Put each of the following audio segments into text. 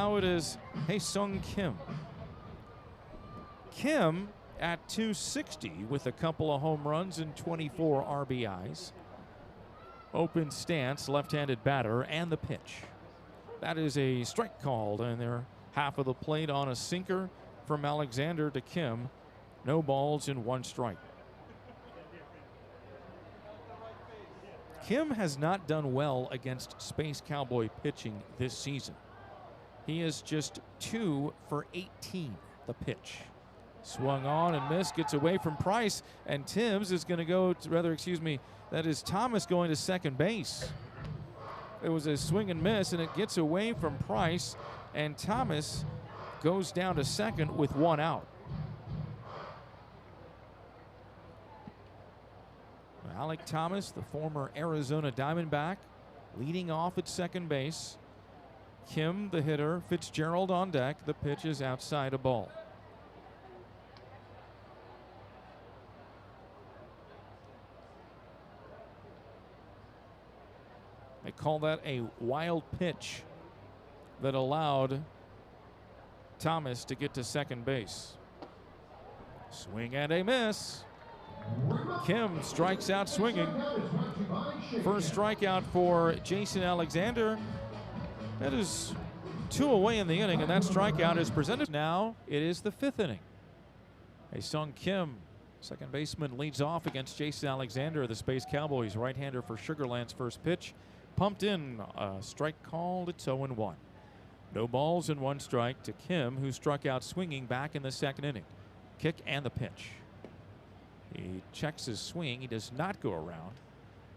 Now it is Hae-Sung Kim. Kim at 260 with a couple of home runs and 24 RBIs. Open stance, left-handed batter, and the pitch. That is a strike called, and they're half of the plate on a sinker from Alexander to Kim. No balls and 1 strike. Kim has not done well against Space Cowboy pitching this season. He is just 2 for 18, the pitch. Swung on and missed, gets away from Price, and Timms is going to go, that is Thomas going to second base. It was a swing and miss, and it gets away from Price, and Thomas goes down to second with 1 out. Alec Thomas, the former Arizona Diamondback, leading off at second base. Kim, the hitter, Fitzgerald on deck. The pitch is outside a ball. They call that a wild pitch that allowed Thomas to get to second base. Swing and a miss. Kim strikes out swinging. First strikeout for Jason Alexander. That is 2 away in the inning, and that strikeout is presented. Now it is the 5th inning. Hae-Sung Kim, second baseman, leads off against Jason Alexander of the Space Cowboys. Right-hander for Sugar Land's first pitch. Pumped in, strike called, it's 0-1. No balls and 1 strike to Kim, who struck out swinging back in the 2nd inning. Kick and the pitch. He checks his swing, he does not go around,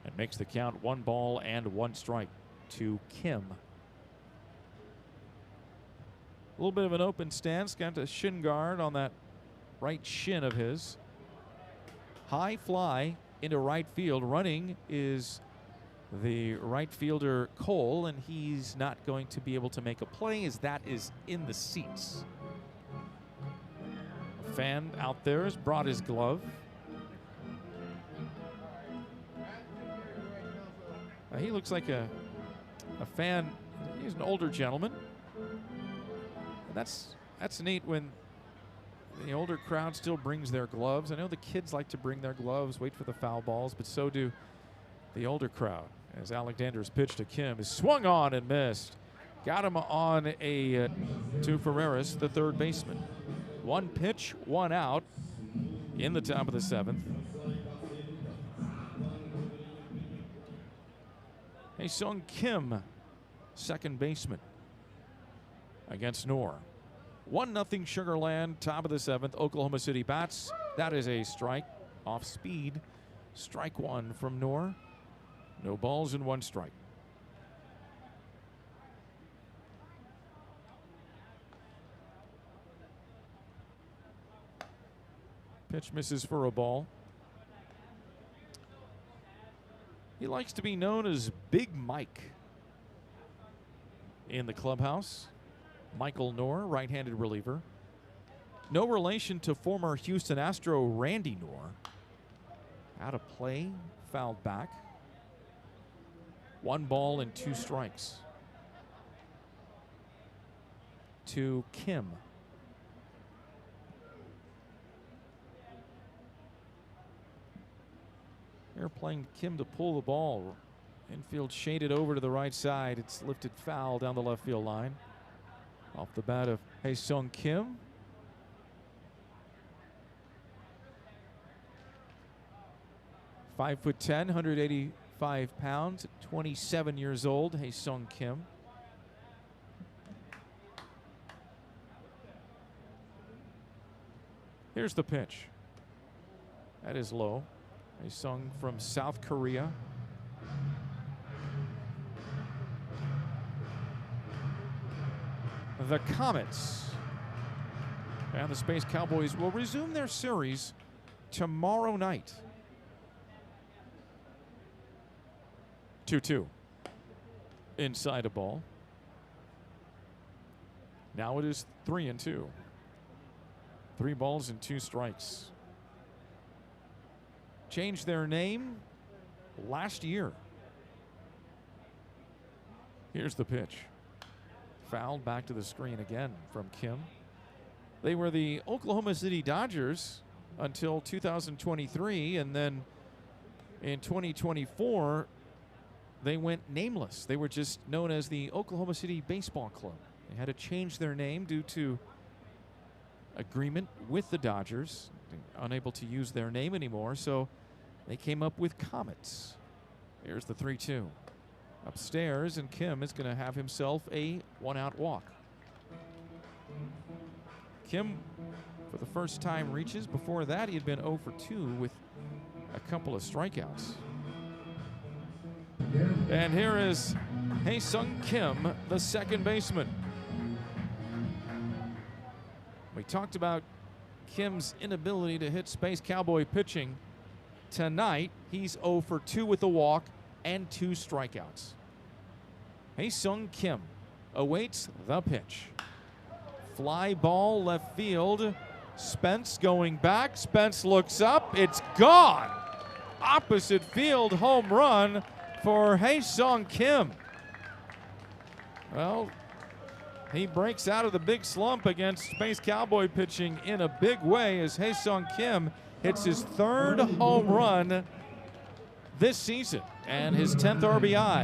and makes the count 1 ball and 1 strike to Kim. A little bit of an open stance, got a shin guard on that right shin of his. High fly into right field. Running is the right fielder Cole, and he's not going to be able to make a play as that is in the seats. A fan out there has brought his glove. He looks like a fan. He's an older gentleman. And that's neat when the older crowd still brings their gloves. I know the kids like to bring their gloves, wait for the foul balls, but so do the older crowd. As Alexander's pitch to Kim is swung on and missed. Got him on a to Ferreras, the third baseman. 1 pitch, 1 out in the top of the 7th. Hae-Sung Kim, second baseman, against Noor. 1-0 Sugar Land, top of the 7th. Oklahoma City bats. That is a strike, off speed. Strike 1 from Noor. No balls and 1 strike. Pitch misses for a ball. He likes to be known as Big Mike in the clubhouse. Michael Noor, right-handed reliever. No relation to former Houston Astro Randy Noor. Out of play, fouled back. 1 ball and 2 strikes to Kim. They're playing Kim to pull the ball. Infield shaded over to the right side. It's lifted foul down the left field line. Off the bat of Hae-Sung Kim. (5'10", 185 pounds, 27 years old, Hae-Sung Kim. Here's the pitch. That is low. Hae-Sung from South Korea. The Comets and the Space Cowboys will resume their series tomorrow night. 2-2. Inside a ball. Now it is 3-2. 3 balls and 2 strikes. Changed their name last year. Here's the pitch. Fouled back to the screen again from Kim. They were the Oklahoma City Dodgers until 2023, and then in 2024, they went nameless. They were just known as the Oklahoma City Baseball Club. They had to change their name due to agreement with the Dodgers, unable to use their name anymore, so they came up with Comets. Here's the 3-2. Upstairs, and Kim is going to have himself a one-out walk. Kim, for the first time, reaches. Before that, he had been 0 for 2 with a couple of strikeouts. And here is Hae-Sung Kim, the second baseman. We talked about Kim's inability to hit Space Cowboy pitching. Tonight, he's 0 for 2 with a walk and 2 strikeouts. Hae-Sung Kim awaits the pitch. Fly ball left field. Spence going back. Spence looks up. It's gone. Opposite field home run for Hae-Sung Kim. Well, he breaks out of the big slump against Space Cowboy pitching in a big way as Hae-Sung Kim hits his 3rd home run this season and his 10th RBI.